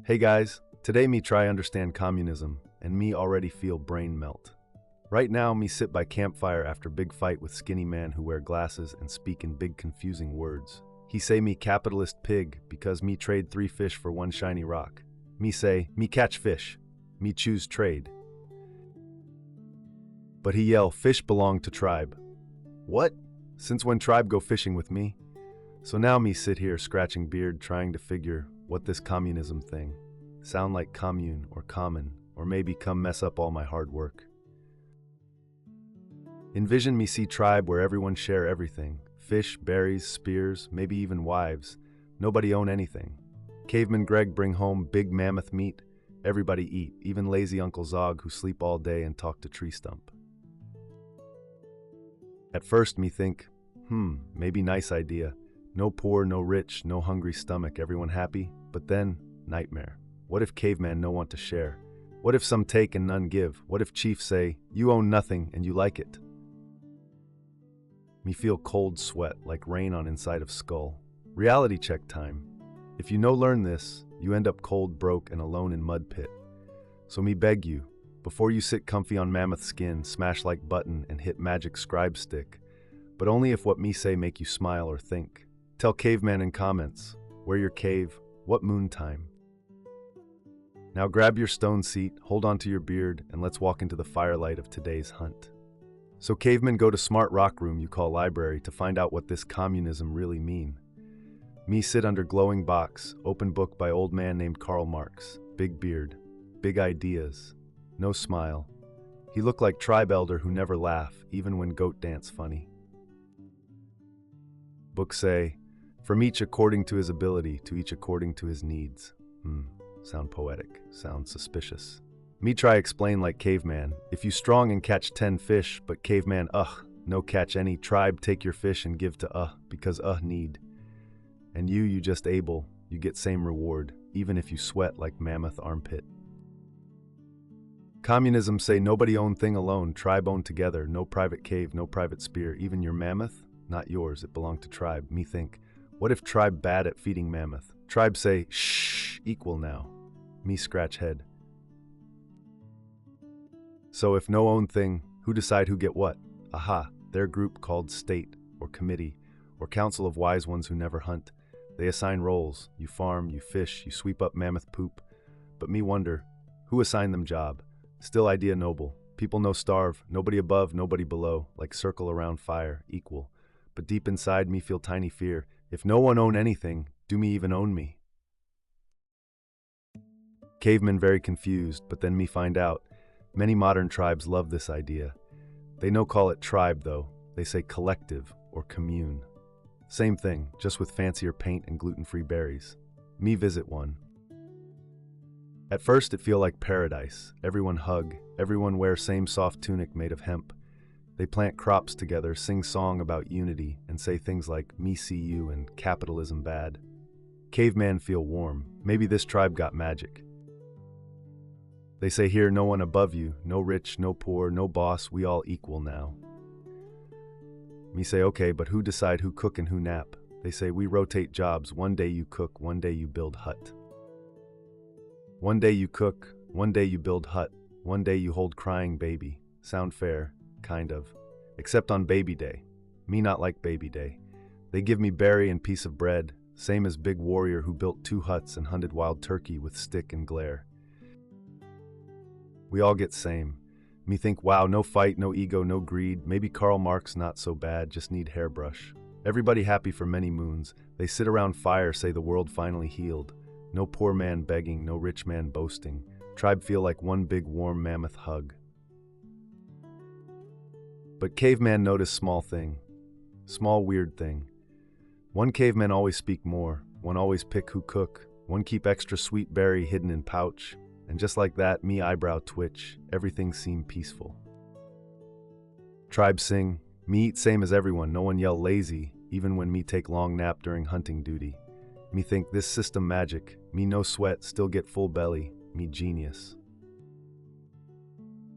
Hey guys, today me try understand communism, and me already feel brain melt. Right now me sit by campfire after big fight with skinny man who wear glasses and speak in big confusing words. He say me capitalist pig because me trade 3 fish for 1 shiny rock. Me say, me catch fish. Me choose trade. But he yell, fish belong to tribe. What? Since when tribe go fishing with me? So now me sit here scratching beard trying to figure what this communism thing. Sound like commune or common, or maybe come mess up all my hard work. Envision me see tribe where everyone share everything. Fish, berries, spears, maybe even wives. Nobody own anything. Caveman Greg bring home big mammoth meat. Everybody eat, even lazy Uncle Zog who sleep all day and talk to tree stump. At first me think, maybe nice idea. No poor, no rich, no hungry stomach, everyone happy. But then, nightmare. What if caveman no want to share? What if some take and none give? What if chief say, you own nothing and you like it? Me feel cold sweat like rain on inside of skull. Reality check time. If you no learn this, you end up cold, broke, and alone in mud pit. So me beg you, before you sit comfy on mammoth skin, smash like button and hit magic scribe stick. But only if what me say make you smile or think. Tell caveman in comments, where your cave, what moon time. Now grab your stone seat, hold on to your beard, and let's walk into the firelight of today's hunt. So cavemen go to smart rock room you call library to find out what this communism really mean. Me sit under glowing box, open book by old man named Karl Marx. Big beard, big ideas, no smile. He look like tribe elder who never laugh, even when goat dance funny. Book say, from each according to his ability, to each according to his needs. Sound poetic, sound suspicious. Me try explain like caveman, if you strong and catch 10 fish, but caveman no catch any, tribe take your fish and give to because need. And you just able, you get same reward, even if you sweat like mammoth armpit. Communism say nobody own thing alone, tribe own together, no private cave, no private spear, even your mammoth, not yours, it belong to tribe. Me think, what if tribe bad at feeding mammoth? Tribe say, shh, equal now. Me scratch head. So if no own thing, who decide who get what? Their group called state, or committee, or council of wise ones who never hunt. They assign roles, you farm, you fish, you sweep up mammoth poop. But me wonder, who assigned them job? Still idea noble. People no starve, nobody above, nobody below, like circle around fire, equal. But deep inside me feel tiny fear. If no one own anything, do me even own me? Caveman very confused, but then me find out. Many modern tribes love this idea. They no call it tribe though, they say collective or commune. Same thing, just with fancier paint and gluten-free berries. Me visit one. At first it feel like paradise. Everyone hug, everyone wear same soft tunic made of hemp. They plant crops together, sing song about unity, and say things like me see you and capitalism bad. Caveman feel warm, maybe this tribe got magic. They say here no one above you, no rich, no poor, no boss, we all equal now. Me say okay, but who decide who cook and who nap? They say we rotate jobs, one day you cook, one day you build hut. One day you cook, one day you build hut, one day you hold crying baby. Sound fair, kind of. Except on baby day. Me not like baby day. They give me berry and piece of bread, same as big warrior who built 2 huts and hunted wild turkey with stick and glare. We all get same. Me think, wow, no fight, no ego, no greed. Maybe Karl Marx not so bad, just need hairbrush. Everybody happy for many moons. They sit around fire, say the world finally healed. No poor man begging, no rich man boasting. Tribe feel like one big warm mammoth hug. But caveman notice small thing. Small weird thing. One caveman always speak more. One always pick who cook. One keep extra sweet berry hidden in pouch. And just like that, me eyebrow twitch, everything seem peaceful. Tribe sing, me eat same as everyone, no one yell lazy, even when me take long nap during hunting duty. Me think this system magic, me no sweat, still get full belly, me genius.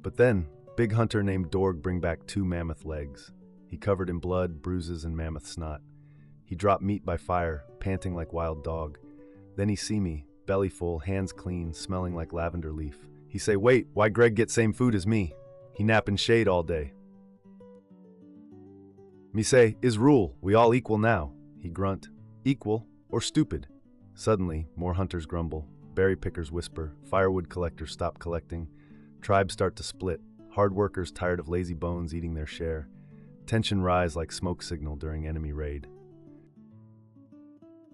But then, big hunter named Dorg bring back 2 mammoth legs. He covered in blood, bruises, and mammoth snot. He dropped meat by fire, panting like wild dog. Then he see me, belly full, hands clean, smelling like lavender leaf. He say, "Wait, why Greg get same food as me? He nap in shade all day." Me say, "Is rule, we all equal now." He grunt, "Equal or stupid?" Suddenly, more hunters grumble, berry pickers whisper, firewood collectors stop collecting, tribes start to split, hard workers tired of lazy bones eating their share. Tension rise like smoke signal during enemy raid.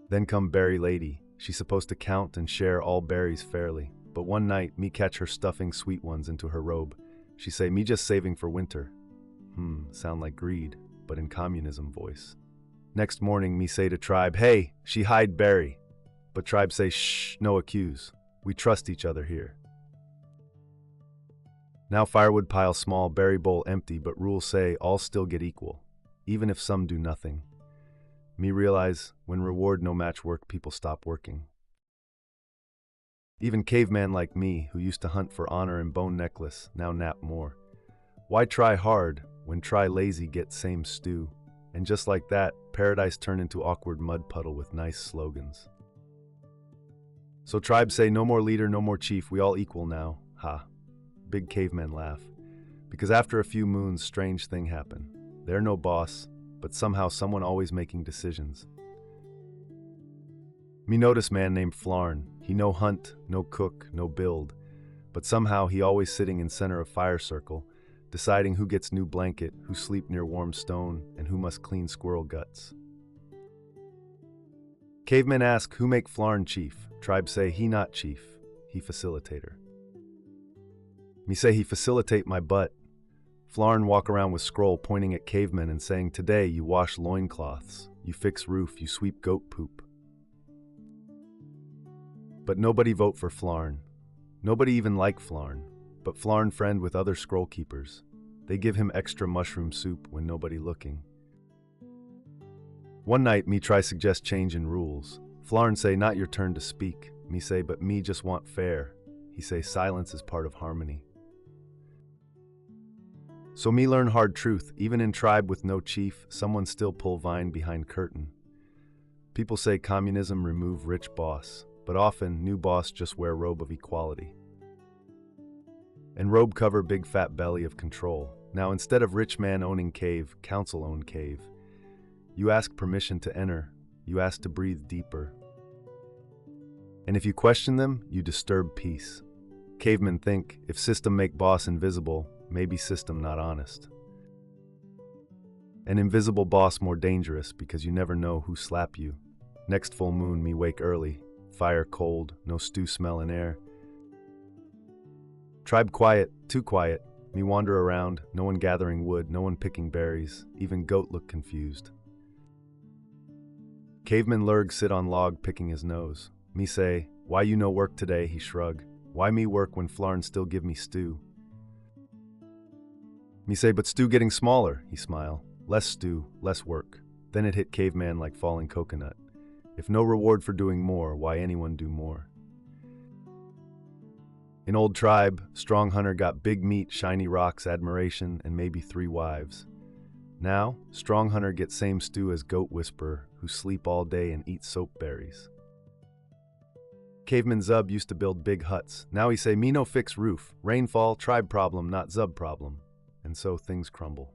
Then come Berry Lady. She's supposed to count and share all berries fairly. But one night, me catch her stuffing sweet ones into her robe. She say, "Me just saving for winter." Sound like greed, but in communism voice. Next morning, me say to tribe, "Hey, she hide berry." But tribe say, "Shh, no accuse. We trust each other here." Now firewood pile small, berry bowl empty, but rules say all still get equal, even if some do nothing. Me realize, when reward no match work, people stop working. Even caveman like me, who used to hunt for honor and bone necklace, now nap more. Why try hard, when try lazy get same stew? And just like that, paradise turned into awkward mud puddle with nice slogans. So tribes say, "No more leader, no more chief, we all equal now." Ha. Big cavemen laugh. Because after a few moons, strange thing happen. They're no boss, but somehow someone always making decisions. Me notice man named Flarn. He no hunt, no cook, no build, but somehow he always sitting in center of fire circle, deciding who gets new blanket, who sleep near warm stone, and who must clean squirrel guts. Cavemen ask, who make Flarn chief? Tribe say, he not chief, he facilitator. Me say he facilitate my butt. Flarn walk around with scroll pointing at cavemen and saying, today you wash loincloths, you fix roof, you sweep goat poop. But nobody vote for Flarn. Nobody even like Flarn, but Flarn friend with other scroll keepers. They give him extra mushroom soup when nobody looking. One night me try suggest change in rules. Flarn say, not your turn to speak. Me say, but me just want fair. He say, silence is part of harmony. So me learn hard truth, even in tribe with no chief, someone still pull vine behind curtain. People say communism remove rich boss, but often new boss just wear robe of equality. And robe cover big fat belly of control. Now instead of rich man owning cave, council own cave. You ask permission to enter, you ask to breathe deeper. And if you question them, you disturb peace. Cavemen think, if system make boss invisible, maybe system not honest. An invisible boss more dangerous because you never know who slap you. Next full moon me wake early, fire cold, no stew smell in air. Tribe quiet, too quiet, me wander around, no one gathering wood, no one picking berries, even goat look confused. Caveman Lurg sit on log picking his nose. Me say, why you no work today, he shrug. Why me work when Flarn still give me stew? Me say, but stew getting smaller, he smile. Less stew, less work. Then it hit caveman like falling coconut. If no reward for doing more, why anyone do more? In old tribe, strong hunter got big meat, shiny rocks, admiration, and maybe 3 wives. Now, strong hunter gets same stew as goat whisperer, who sleep all day and eat soap berries. Caveman Zub used to build big huts. Now he say, me no fix roof. Rainfall, tribe problem, not Zub problem. And so things crumble.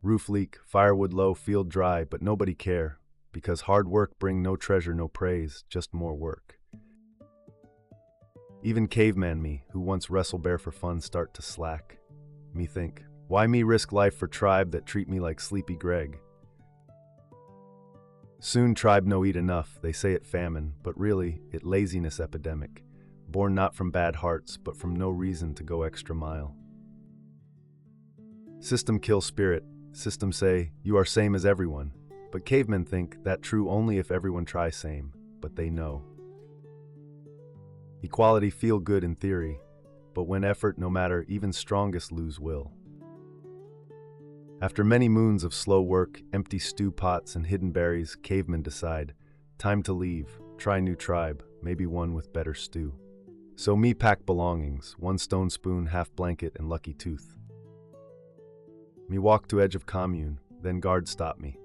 Roof leak, firewood low, field dry, but nobody care. Because hard work bring no treasure, no praise, just more work. Even caveman me, who once wrestle bear for fun, start to slack. Me think, why me risk life for tribe that treat me like Sleepy Greg? Soon tribe no eat enough, they say it famine, but really, it laziness epidemic, born not from bad hearts, but from no reason to go extra mile. System kill spirit, system say, you are same as everyone, but cavemen think that true only if everyone try same, but they know. Equality feel good in theory, but when effort, no matter, even strongest lose will. After many moons of slow work, empty stew pots and hidden berries, cavemen decide, time to leave, try new tribe, maybe one with better stew. So me pack belongings, 1 stone spoon, half blanket, and lucky tooth. Me walk to edge of commune, then guard stop me.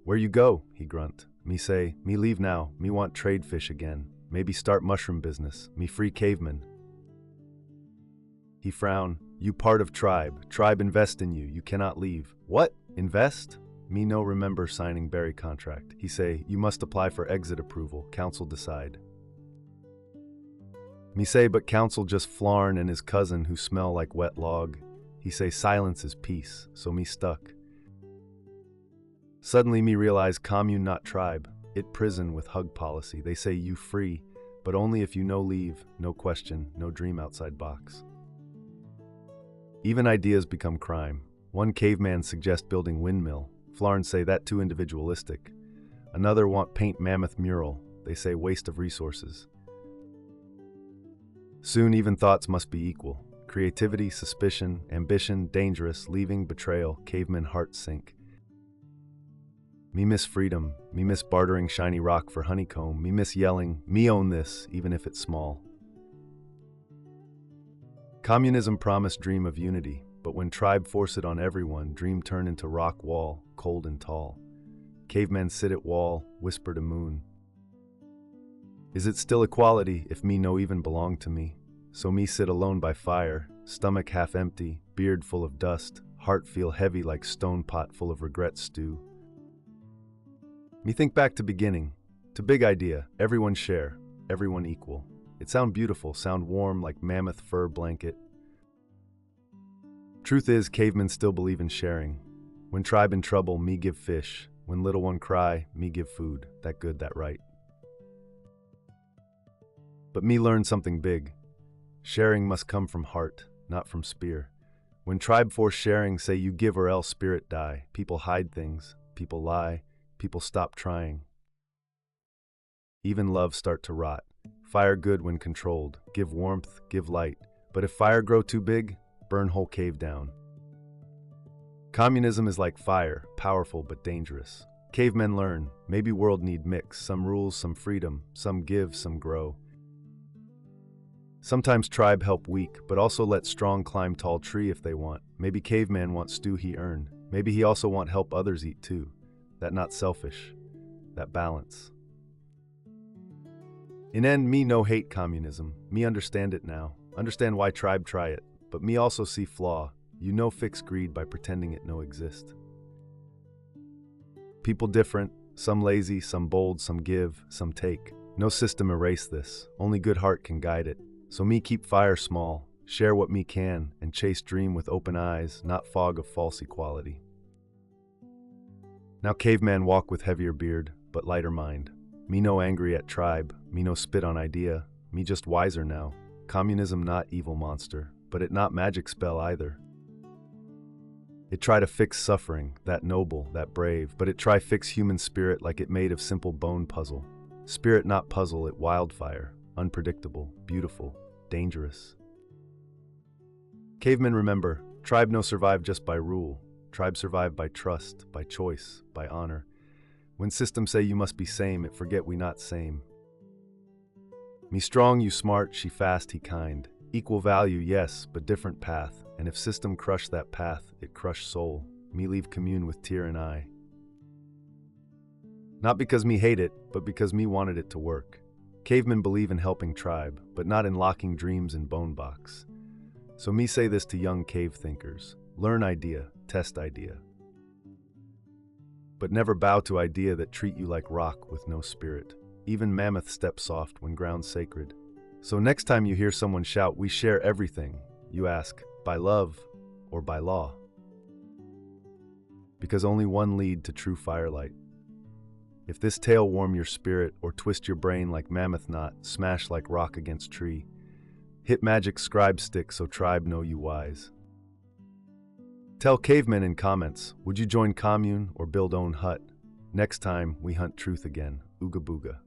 Where you go? He grunt. Me say, me leave now, me want trade fish again. Maybe start mushroom business, me free caveman. He frown. You part of tribe. Tribe invest in you. You cannot leave. What? Invest? Me no remember signing berry contract. He say, you must apply for exit approval. Council decide. Me say, but council just Flarn and his cousin who smell like wet log. He say, silence is peace. So me stuck. Suddenly me realize commune not tribe. It prison with hug policy. They say you free, but only if you no leave, no question, no dream outside box. Even ideas become crime. One caveman suggests building windmill. Flarn say that too individualistic. Another want paint mammoth mural. They say waste of resources. Soon even thoughts must be equal. Creativity, suspicion, ambition, dangerous, leaving, betrayal, caveman heart sink. Me miss freedom, me miss bartering shiny rock for honeycomb, me miss yelling, me own this, even if it's small. Communism promised dream of unity, but when tribe force it on everyone, dream turn into rock wall, cold and tall. Cavemen sit at wall, whisper to moon. Is it still equality if me no even belong to me? So me sit alone by fire, stomach half empty, beard full of dust, heart feel heavy like stone pot full of regret stew. Me think back to beginning, to big idea, everyone share, everyone equal. It sound beautiful, sound warm like mammoth fur blanket. Truth is, cavemen still believe in sharing. When tribe in trouble, me give fish. When little one cry, me give food. That good, that right. But me learn something big. Sharing must come from heart, not from spear. When tribe force sharing, say you give or else spirit die. People hide things, people lie, people stop trying. Even love start to rot. Fire good when controlled, give warmth, give light. But if fire grow too big, burn whole cave down. Communism is like fire, powerful but dangerous. Cavemen learn, maybe world need mix, some rules, some freedom, some give, some grow. Sometimes tribe help weak, but also let strong climb tall tree if they want. Maybe caveman want stew he earn. Maybe he also want help others eat too. That not selfish, that balance. In end, me no hate communism. Me understand it now. Understand why tribe try it. But me also see flaw. You no fix greed by pretending it no exist. People different, some lazy, some bold, some give, some take. No system erase this. Only good heart can guide it. So me keep fire small, share what me can, and chase dream with open eyes, not fog of false equality. Now caveman walk with heavier beard, but lighter mind. Me no angry at tribe, me no spit on idea, me just wiser now. Communism not evil monster, but it not magic spell either. It try to fix suffering, that noble, that brave, but it try fix human spirit like it made of simple bone puzzle. Spirit not puzzle, it wildfire, unpredictable, beautiful, dangerous. Cavemen remember, tribe no survive just by rule. Tribe survive by trust, by choice, by honor. When systems say you must be same, it forget we not same. Me strong, you smart, she fast, he kind. Equal value, yes, but different path. And if system crush that path, it crush soul. Me leave commune with tear and eye. Not because me hate it, but because me wanted it to work. Cavemen believe in helping tribe, but not in locking dreams in bone box. So me say this to young cave thinkers. Learn idea, test idea. But never bow to idea that treat you like rock with no spirit. Even mammoth step soft when ground sacred. So next time you hear someone shout, we share everything, you ask, by love or by law? Because only one lead to true firelight. If this tale warm your spirit or twist your brain like mammoth knot, smash like rock against tree, hit magic scribe stick so tribe know you wise. Tell cavemen in comments, would you join commune or build own hut? Next time we hunt truth again. Ooga booga.